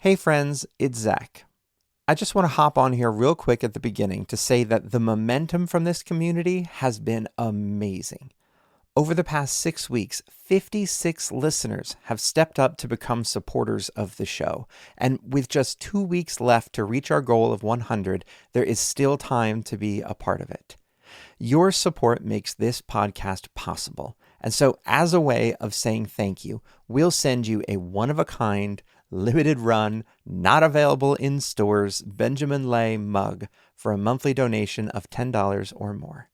Hey friends, it's Zach. I just want to hop on here real quick at the beginning to say that the momentum from this community has been amazing. Over the past 6 weeks, 56 listeners have stepped up to become supporters of the show. And with just 2 weeks left to reach our goal of 100, there is still time to be a part of it. Your support makes this podcast possible. And so as a way of saying thank you, we'll send you a one-of-a-kind, limited run, not available in stores Benjamin Lay mug for a monthly donation of $10 or more.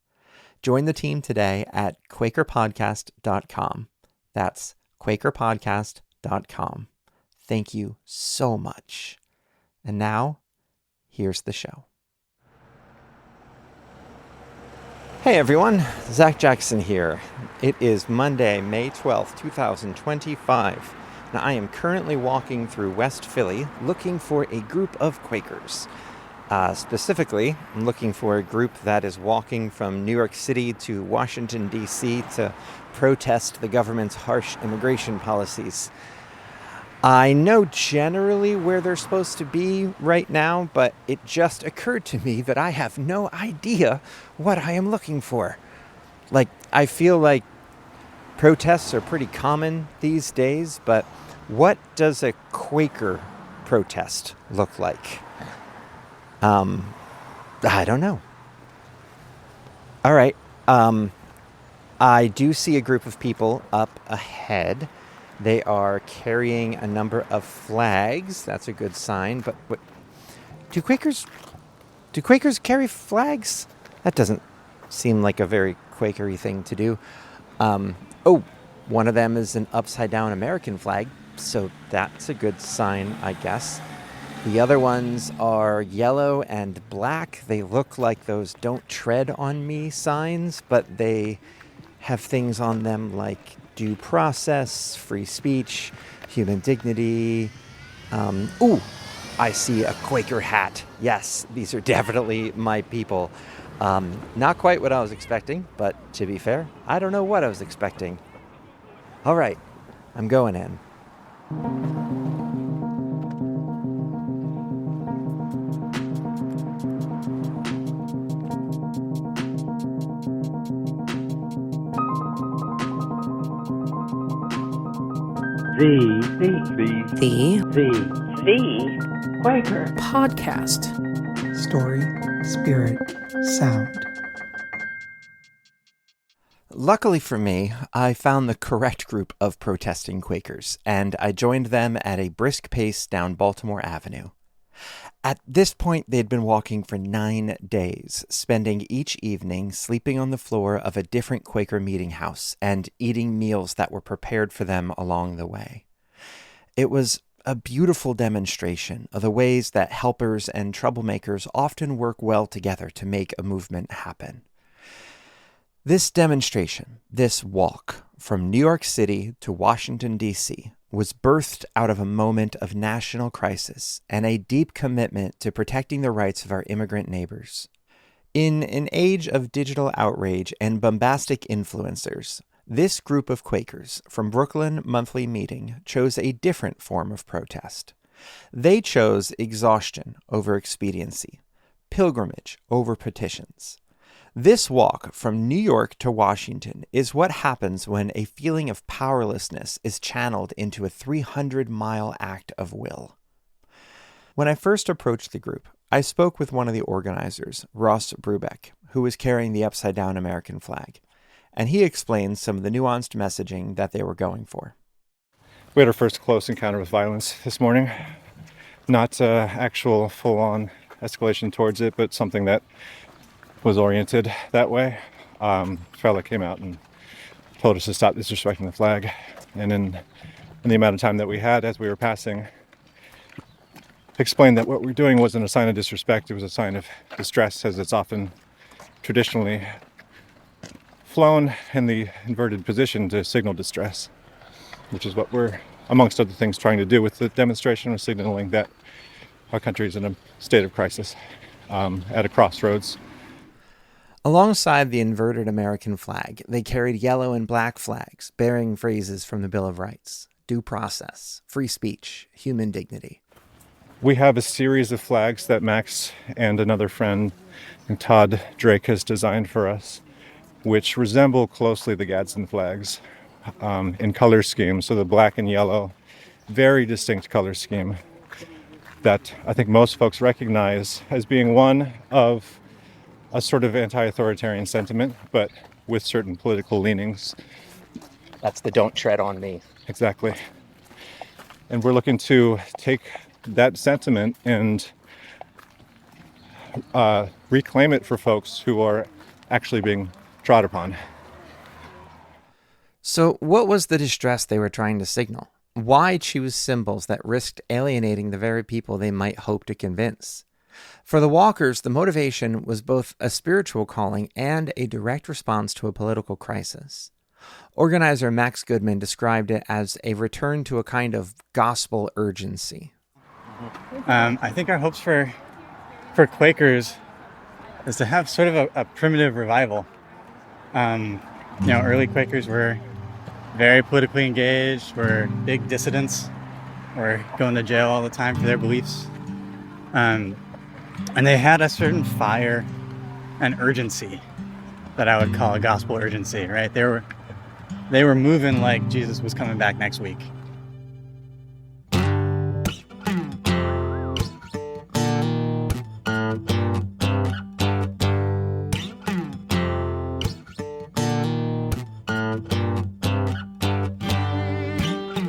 Join the team today at quakerpodcast.com. That's quakerpodcast.com. Thank you so much. And now, here's the show. Hey everyone, Zach Jackson here. It is Monday, May 12th, 2025. Now, I am currently walking through West Philly looking for a group of Quakers. Specifically, I'm looking for a group that is walking from New York City to Washington, D.C. to protest the government's harsh immigration policies. I know generally where they're supposed to be right now, but it just occurred to me that I have no idea what I am looking for. I feel like protests are pretty common these days, but what does a Quaker protest look like? I don't know. All right. I do see a group of people up ahead. They are carrying a number of flags. That's a good sign. But what, do Quakers carry flags? That doesn't seem like a very Quakery thing to do. One of them is an upside-down American flag, so that's a good sign, I guess. The other ones are yellow and black. They look like those "Don't Tread on Me" signs, but they have things on them like due process, free speech, human dignity. I see a Quaker hat. Yes, these are definitely my people. Not quite what I was expecting, but to be fair, I don't know what I was expecting. All right, I'm going in. The Quaker Podcast. Story, spirit, sound. Luckily for me, I found the correct group of protesting Quakers, and I joined them at a brisk pace down Baltimore Avenue. At this point, they'd been walking for 9 days, spending each evening sleeping on the floor of a different Quaker meeting house and eating meals that were prepared for them along the way. It was a beautiful demonstration of the ways that helpers and troublemakers often work well together to make a movement happen. This demonstration, this walk from New York City to Washington, D.C., was birthed out of a moment of national crisis and a deep commitment to protecting the rights of our immigrant neighbors. In an age of digital outrage and bombastic influencers, this group of Quakers from Brooklyn Monthly Meeting chose a different form of protest. They chose exhaustion over expediency, pilgrimage over petitions. This walk from New York to Washington is what happens when a feeling of powerlessness is channeled into a 300-mile act of will. When I first approached the group, I spoke with one of the organizers, Ross Brubeck, who was carrying the upside-down American flag, and he explained some of the nuanced messaging that they were going for. We had our first close encounter with violence this morning. Not actual full-on escalation towards it, but something that was oriented that way. A fella came out and told us to stop disrespecting the flag. And in the amount of time that we had as we were passing, explained that what we're doing wasn't a sign of disrespect, it was a sign of distress, as it's often traditionally flown in the inverted position to signal distress, which is what we're, amongst other things, trying to do with the demonstration. We're signaling that our country is in a state of crisis, at a crossroads. Alongside the inverted American flag, they carried yellow and black flags bearing phrases from the Bill of Rights: due process, free speech, human dignity. We have a series of flags that Max and another friend, Todd Drake, has designed for us, which resemble closely the Gadsden flags in color scheme. So the black and yellow, very distinct color scheme that I think most folks recognize as being one of a sort of anti-authoritarian sentiment, but with certain political leanings. That's the "don't tread on me." Exactly. And we're looking to take that sentiment and reclaim it for folks who are actually being trod upon. So, what was the distress they were trying to signal? Why choose symbols that risked alienating the very people they might hope to convince? For the Walkers, the motivation was both a spiritual calling and a direct response to a political crisis. Organizer Max Goodman described it as a return to a kind of gospel urgency. I think our hopes for Quakers is to have sort of a primitive revival. Early Quakers were very politically engaged, were big dissidents, were going to jail all the time for their beliefs. And they had a certain fire and urgency that I would call a gospel urgency, right? They were moving like Jesus was coming back next week.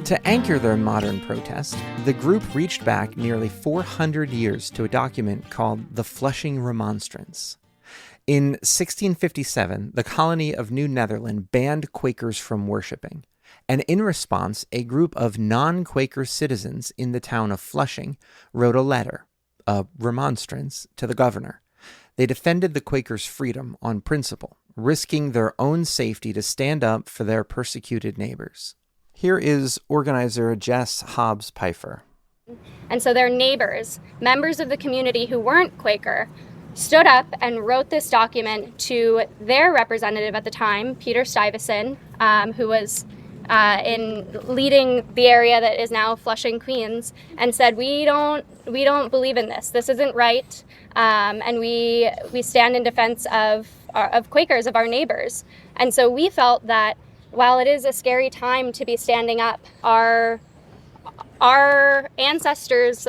To anchor their modern protest, the group reached back nearly 400 years to a document called the Flushing Remonstrance. In 1657, the colony of New Netherland banned Quakers from worshiping, and in response, a group of non-Quaker citizens in the town of Flushing wrote a letter, a remonstrance, to the governor. They defended the Quakers' freedom on principle, risking their own safety to stand up for their persecuted neighbors. Here is organizer Jess Hobbs-Pfeiffer. And so their neighbors, members of the community who weren't Quaker, stood up and wrote this document to their representative at the time, Peter Stuyvesant, who was in leading the area that is now Flushing, Queens, and said, we don't believe in this. This isn't right, and we stand in defense of Quakers, of our neighbors. And so we felt that while it is a scary time to be standing up, our ancestors,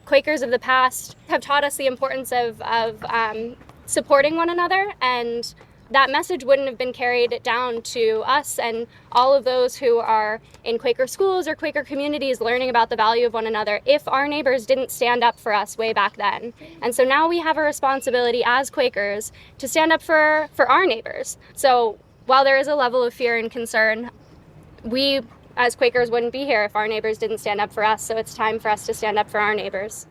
Quakers of the past, have taught us the importance of supporting one another, and that message wouldn't have been carried down to us and all of those who are in Quaker schools or Quaker communities learning about the value of one another if our neighbors didn't stand up for us way back then. And so now we have a responsibility as Quakers to stand up for our neighbors. So while there is a level of fear and concern, we as Quakers wouldn't be here if our neighbors didn't stand up for us, so it's time for us to stand up for our neighbors.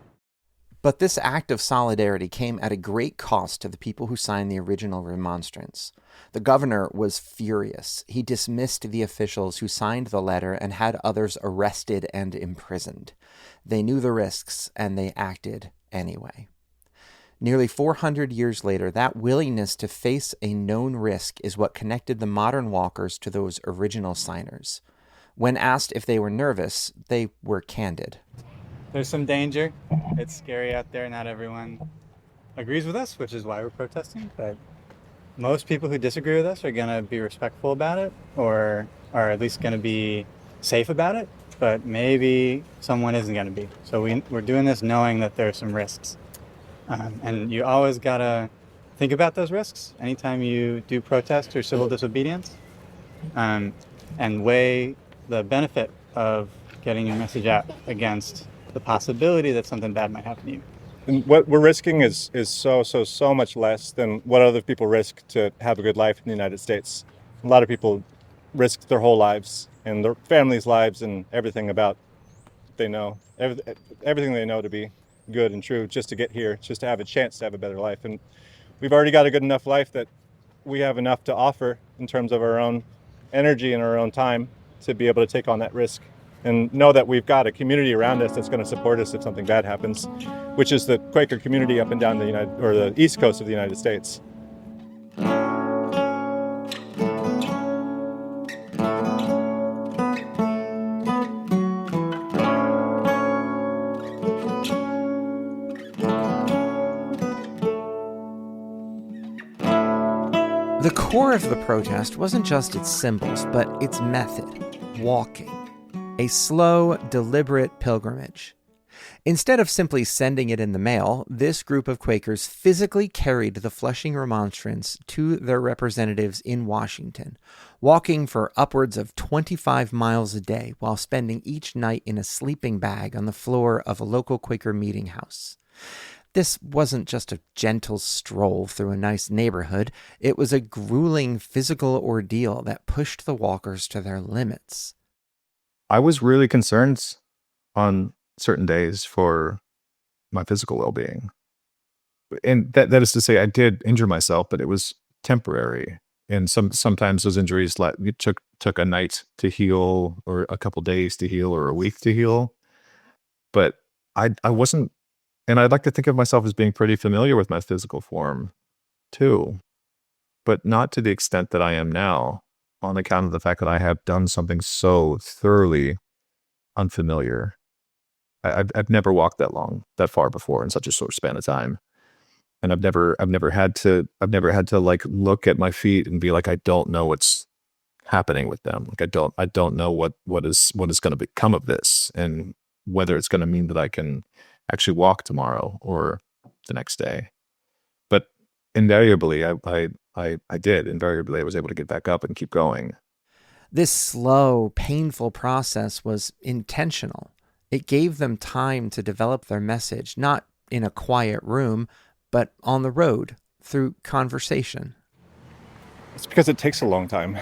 But this act of solidarity came at a great cost to the people who signed the original remonstrance. The governor was furious. He dismissed the officials who signed the letter and had others arrested and imprisoned. They knew the risks, and they acted anyway. Nearly 400 years later, that willingness to face a known risk is what connected the modern Walkers to those original signers. When asked if they were nervous, they were candid. There's some danger. It's scary out there. Not everyone agrees with us, which is why we're protesting. But most people who disagree with us are going to be respectful about it, or are at least going to be safe about it. But maybe someone isn't going to be. So we're doing this knowing that there's some risks. And you always got to think about those risks anytime you do protest or civil disobedience, and weigh the benefit of getting your message out against the possibility that something bad might happen to you. And what we're risking is so much less than what other people risk to have a good life in the United States. A lot of people risk their whole lives and their families' lives and everything about they know, everything they know to be good and true just to get here, just to have a chance to have a better life. And we've already got a good enough life that we have enough to offer in terms of our own energy and our own time to be able to take on that risk and know that we've got a community around us that's going to support us if something bad happens, which is the Quaker community up and down the East Coast of the United States. The core of the protest wasn't just its symbols, but its method, walking. A slow, deliberate pilgrimage. Instead of simply sending it in the mail, this group of Quakers physically carried the Flushing Remonstrance to their representatives in Washington, walking for upwards of 25 miles a day while spending each night in a sleeping bag on the floor of a local Quaker meeting house. This wasn't just a gentle stroll through a nice neighborhood. It was a grueling physical ordeal that pushed the walkers to their limits. I was really concerned on certain days for my physical well-being. And that is to say, I did injure myself, but it was temporary. And sometimes those injuries it took a night to heal, or a couple days to heal, or a week to heal. But I wasn't, and I'd like to think of myself as being pretty familiar with my physical form too, but not to the extent that I am now, on account of the fact that I have done something so thoroughly unfamiliar. I've never walked that far before in such a short span of time, and I've never had to like look at my feet and be like, I don't know what's happening with them. Like I don't know what is going to become of this, and whether it's going to mean that I can actually walk tomorrow or the next day. But invariably, I did. Invariably, I was able to get back up and keep going. This slow, painful process was intentional. It gave them time to develop their message, not in a quiet room, but on the road, through conversation. It's because it takes a long time.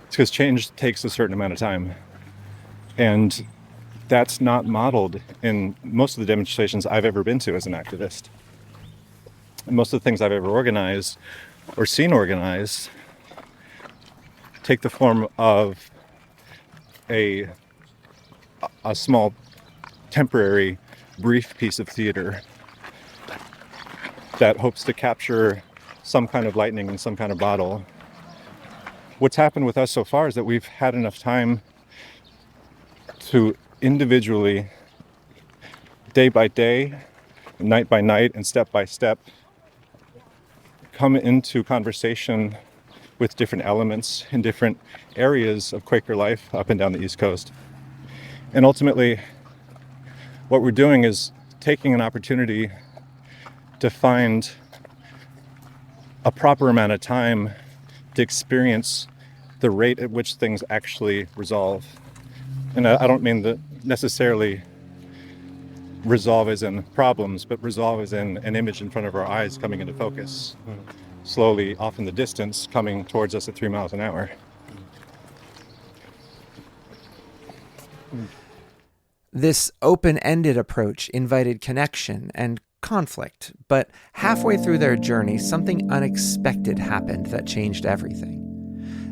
It's because change takes a certain amount of time. And that's not modeled in most of the demonstrations I've ever been to as an activist. And most of the things I've ever organized or seen organized take the form of a small, temporary, brief piece of theater that hopes to capture some kind of lightning in some kind of bottle. What's happened with us so far is that we've had enough time to individually, day by day, night by night, and step by step, come into conversation with different elements in different areas of Quaker life up and down the East Coast. And ultimately, what we're doing is taking an opportunity to find a proper amount of time to experience the rate at which things actually resolve. And I don't mean that necessarily resolve as in problems, but resolve as in an image in front of our eyes coming into focus, slowly off in the distance, coming towards us at 3 miles an hour. This open-ended approach invited connection and conflict, but halfway through their journey, something unexpected happened that changed everything.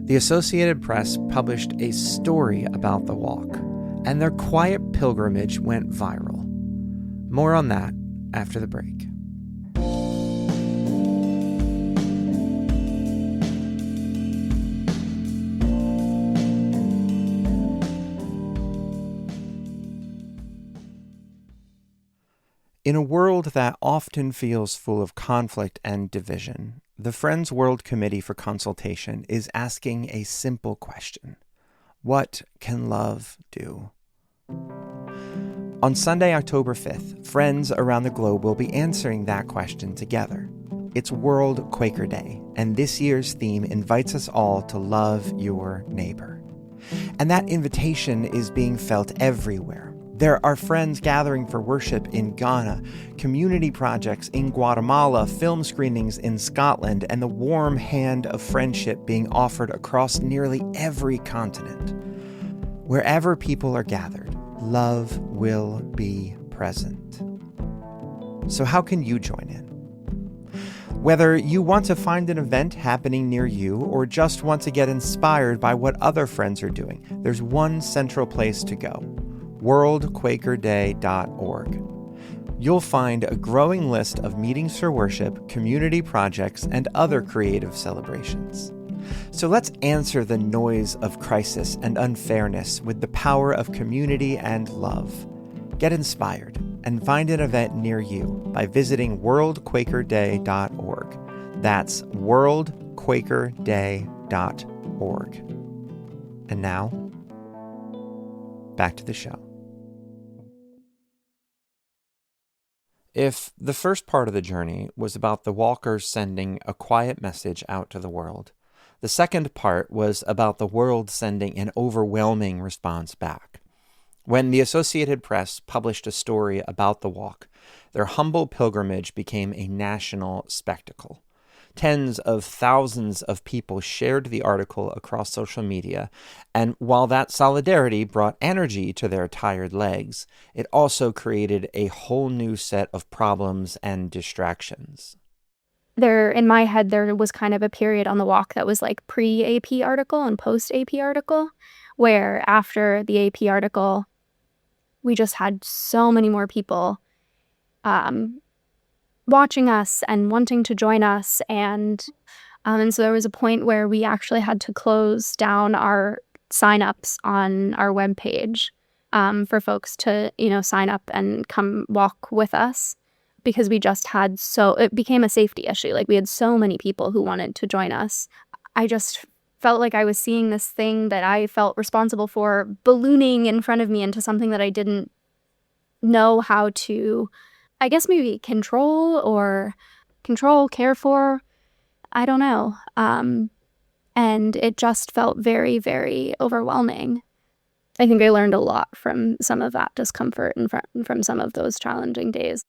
The Associated Press published a story about the walk, and their quiet pilgrimage went viral. More on that after the break. In a world that often feels full of conflict and division, the Friends World Committee for Consultation is asking a simple question. What can love do? On Sunday, October 5th, friends around the globe will be answering that question together. It's World Quaker Day, and this year's theme invites us all to love your neighbor. And that invitation is being felt everywhere. There are friends gathering for worship in Ghana, community projects in Guatemala, film screenings in Scotland, and the warm hand of friendship being offered across nearly every continent. Wherever people are gathered, love will be present. So how can you join in? Whether you want to find an event happening near you or just want to get inspired by what other friends are doing, there's one central place to go. worldquakerday.org. You'll find a growing list of meetings for worship, community projects, and other creative celebrations. So let's answer the noise of crisis and unfairness with the power of community and love. Get inspired and find an event near you by visiting worldquakerday.org. That's worldquakerday.org. quakerday.org. And now, back to the show. If the first part of the journey was about the walkers sending a quiet message out to the world, the second part was about the world sending an overwhelming response back. When the Associated Press published a story about the walk, their humble pilgrimage became a national spectacle. Tens of thousands of people shared the article across social media, and while that solidarity brought energy to their tired legs, it also created a whole new set of problems and distractions. In my head, there was kind of a period on the walk that was like pre-AP article and post-AP article, where after the AP article, we just had so many more people watching us and wanting to join us. And so there was a point where we actually had to close down our signups on our webpage for folks to, sign up and come walk with us, because we just had it became a safety issue. Like, we had so many people who wanted to join us. I just felt like I was seeing this thing that I felt responsible for ballooning in front of me into something that I didn't know how to, I guess, maybe care for. I don't know. And it just felt very, very overwhelming. I think I learned a lot from some of that discomfort and from some of those challenging days.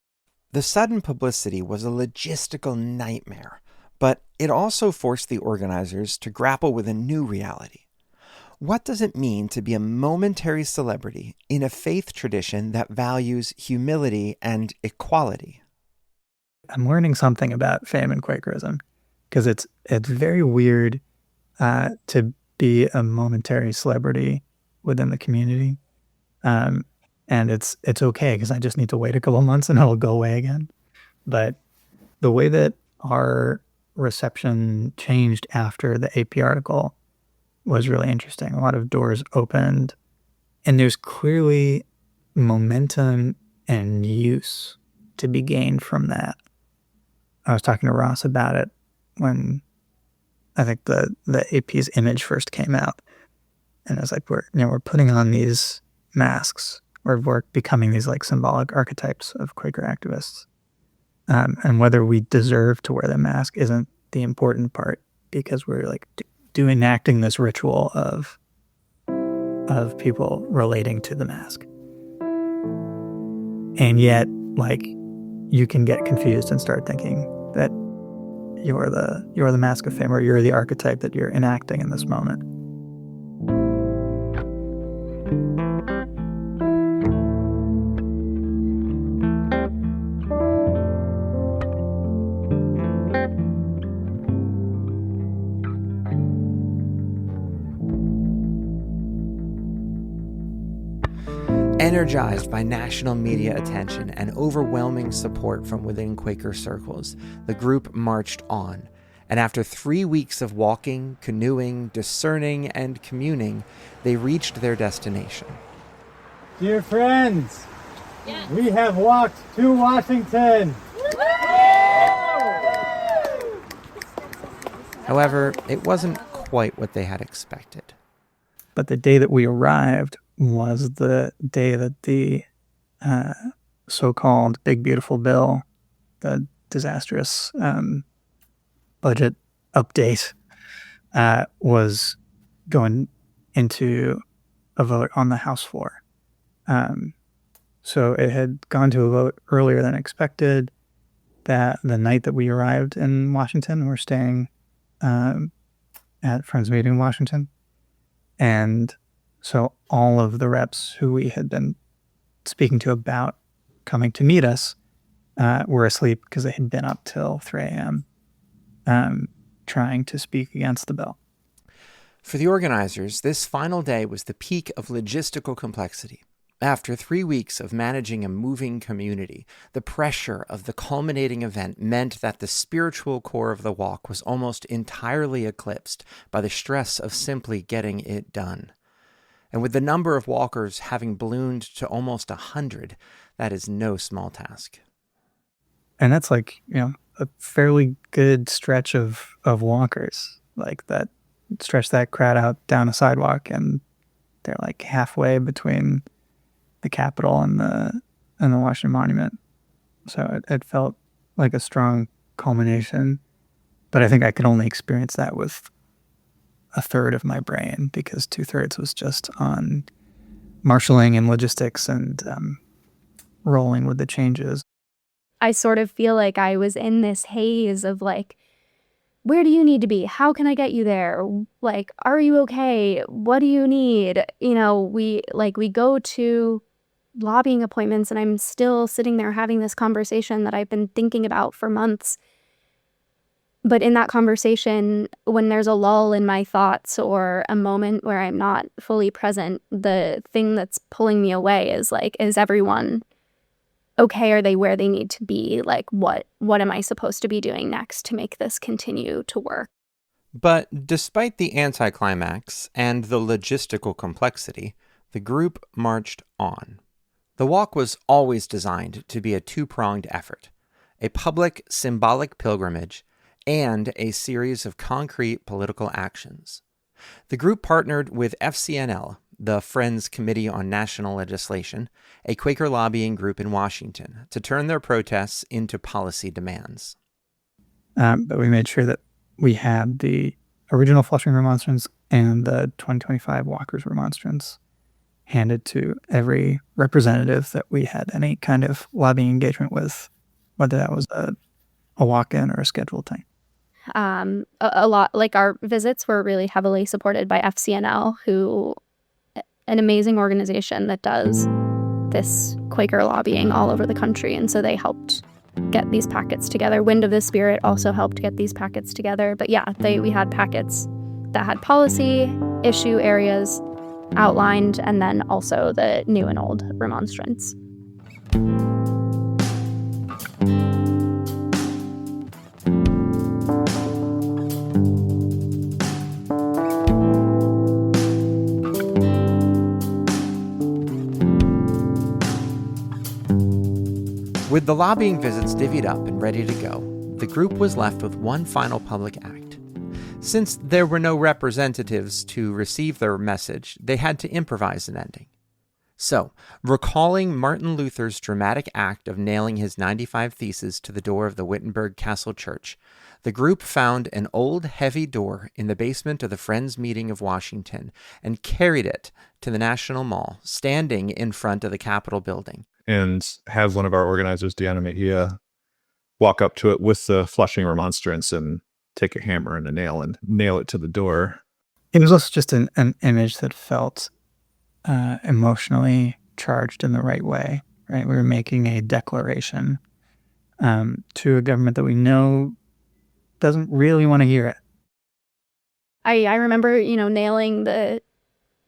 The sudden publicity was a logistical nightmare, but it also forced the organizers to grapple with a new reality. What does it mean to be a momentary celebrity in a faith tradition that values humility and equality? I'm learning something about fame and Quakerism, because it's very weird to be a momentary celebrity within the community. And it's okay, because I just need to wait a couple of months and it'll go away again. But the way that our reception changed after the AP article was really interesting. A lot of doors opened, and there's clearly momentum and use to be gained from that. I was talking to Ross about it when I think the AP's image first came out, and I was like, we're putting on these masks, we're becoming these like symbolic archetypes of Quaker activists, and whether we deserve to wear the mask isn't the important part, because we're like enacting this ritual of people relating to the mask. And yet, like, you can get confused and start thinking that you're the mask of fame, or you're the archetype that you're enacting in this moment. Energized by national media attention and overwhelming support from within Quaker circles, the group marched on, and after 3 weeks of walking, canoeing, discerning, and communing, they reached their destination. Dear friends, we have walked to Washington. However, it wasn't quite what they had expected. But the day that we arrived was the day that the so-called Big Beautiful Bill, the disastrous budget update, was going into a vote on the House floor. So it had gone to a vote earlier than expected. That the night that we arrived in Washington, we're staying at Friends Meeting in Washington. And so all of the reps who we had been speaking to about coming to meet us were asleep, because they had been up till 3 a.m. Trying to speak against the bill. For the organizers, this final day was the peak of logistical complexity. After 3 weeks of managing a moving community, the pressure of the culminating event meant that the spiritual core of the walk was almost entirely eclipsed by the stress of simply getting it done. And with the number of walkers having ballooned to almost 100, that is no small task. And that's like, a fairly good stretch of walkers, like that stretch that crowd out down a sidewalk, and they're like halfway between the Capitol and the Washington Monument. So it felt like a strong culmination, but I think I could only experience that with a third of my brain, because 2/3 was just on marshaling and logistics and rolling with the changes. I sort of feel like I was in this haze of like, where do you need to be? How can I get you there? Like, are you okay? What do you need? You know, we go to lobbying appointments and I'm still sitting there having this conversation that I've been thinking about for months. But in that conversation, when there's a lull in my thoughts or a moment where I'm not fully present, the thing that's pulling me away is like, is everyone okay? Are they where they need to be? Like, what am I supposed to be doing next to make this continue to work? But despite the anticlimax and the logistical complexity, the group marched on. The walk was always designed to be a two-pronged effort: a public, symbolic pilgrimage and a series of concrete political actions. The group partnered with FCNL, the Friends Committee on National Legislation, a Quaker lobbying group in Washington, to turn their protests into policy demands. But we made sure that we had the original Flushing Remonstrance and the 2025 Walker's Remonstrance handed to every representative that we had any kind of lobbying engagement with, whether that was a walk-in or a scheduled thing. A lot, like our visits were really heavily supported by FCNL, who, an amazing organization that does this Quaker lobbying all over the country. And so they helped get these packets together. Wind of the Spirit also helped get these packets together. But yeah, we had packets that had policy, issue areas outlined, and then also the new and old remonstrance. With the lobbying visits divvied up and ready to go, the group was left with one final public act. Since there were no representatives to receive their message, they had to improvise an ending. So, recalling Martin Luther's dramatic act of nailing his 95 Theses to the door of the Wittenberg Castle Church, the group found an old, heavy door in the basement of the Friends Meeting of Washington and carried it to the National Mall, standing in front of the Capitol building. And have one of our organizers, Deanna Mejia, walk up to it with the Flushing Remonstrance and take a hammer and a nail and nail it to the door. It was also just an image that felt emotionally charged in the right way, right? We were making a declaration to a government that we know doesn't really want to hear it. I remember, nailing the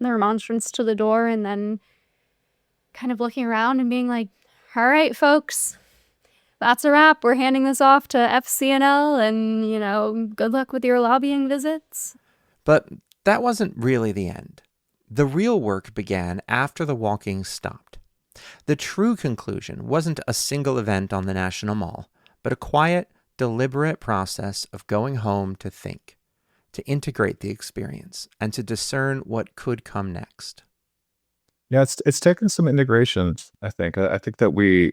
remonstrance to the door and then kind of looking around and being like, all right, folks, that's a wrap. We're handing this off to FCNL and, good luck with your lobbying visits. But that wasn't really the end. The real work began after the walking stopped. The true conclusion wasn't a single event on the National Mall, but a quiet, deliberate process of going home to think, to integrate the experience, and to discern what could come next. Yeah, it's taken some integration, I think. I think that we,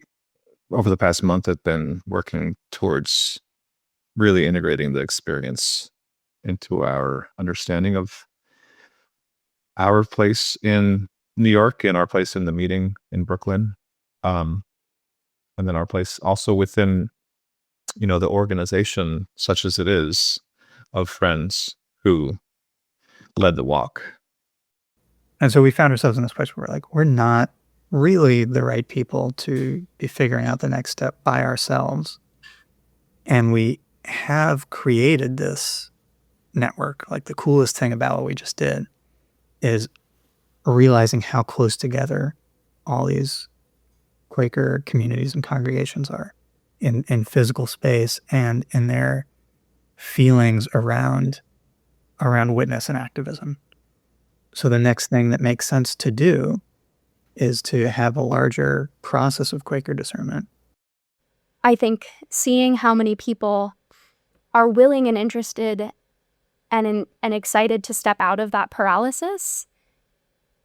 over the past month, have been working towards really integrating the experience into our understanding of our place in New York and our place in the meeting in Brooklyn. And then our place also within, the organization, such as it is, of Friends who led the walk. And so we found ourselves in this place where we're not really the right people to be figuring out the next step by ourselves. And we have created this network. Like, the coolest thing about what we just did is realizing how close together all these Quaker communities and congregations are in physical space and in their feelings around witness and activism. So the next thing that makes sense to do is to have a larger process of Quaker discernment. I think seeing how many people are willing and interested and excited to step out of that paralysis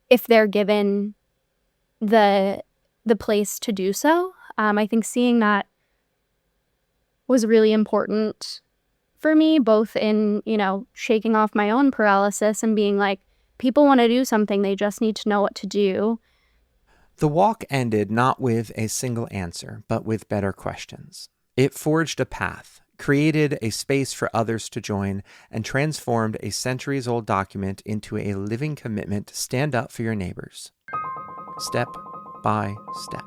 if they're given the place to do so. I think seeing that was really important for me, both in, shaking off my own paralysis and being like, people want to do something, they just need to know what to do. The walk ended not with a single answer, but with better questions. It forged a path, created a space for others to join, and transformed a centuries-old document into a living commitment to stand up for your neighbors, step by step.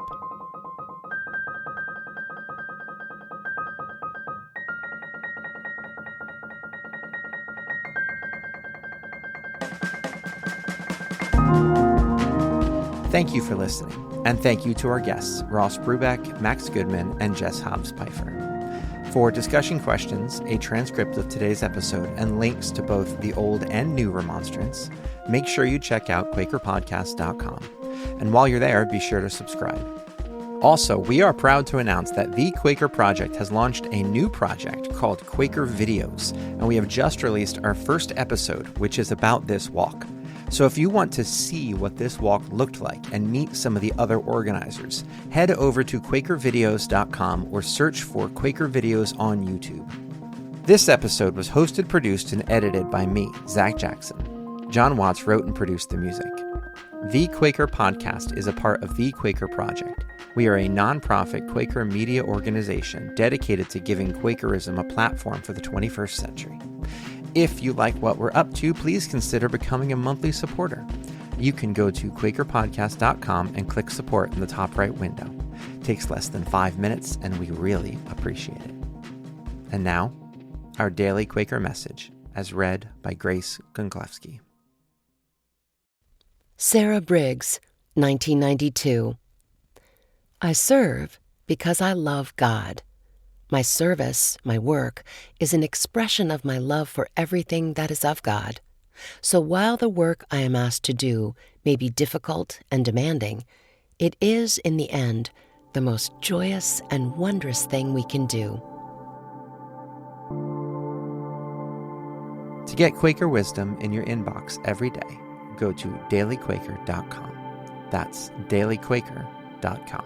Thank you for listening, and thank you to our guests, Ross Brubeck, Max Goodman, and Jess Hobbs-Pfeiffer. For discussion questions, a transcript of today's episode, and links to both the old and new remonstrance, make sure you check out QuakerPodcast.com. And while you're there, be sure to subscribe. Also, we are proud to announce that the Quaker Project has launched a new project called Quaker Videos, and we have just released our first episode, which is about this walk. So if you want to see what this walk looked like and meet some of the other organizers, head over to QuakerVideos.com or search for Quaker Videos on YouTube. This episode was hosted, produced, and edited by me, Zach Jackson. John Watts wrote and produced the music. The Quaker Podcast is a part of The Quaker Project. We are a nonprofit Quaker media organization dedicated to giving Quakerism a platform for the 21st century. If you like what we're up to, please consider becoming a monthly supporter. You can go to QuakerPodcast.com and click support in the top right window. It takes less than 5 minutes, and we really appreciate it. And now, our daily Quaker message, as read by Grace Gunglewski. Sarah Briggs, 1992. I serve because I love God. My service, my work, is an expression of my love for everything that is of God. So while the work I am asked to do may be difficult and demanding, it is, in the end, the most joyous and wondrous thing we can do. To get Quaker wisdom in your inbox every day, go to dailyquaker.com. That's dailyquaker.com.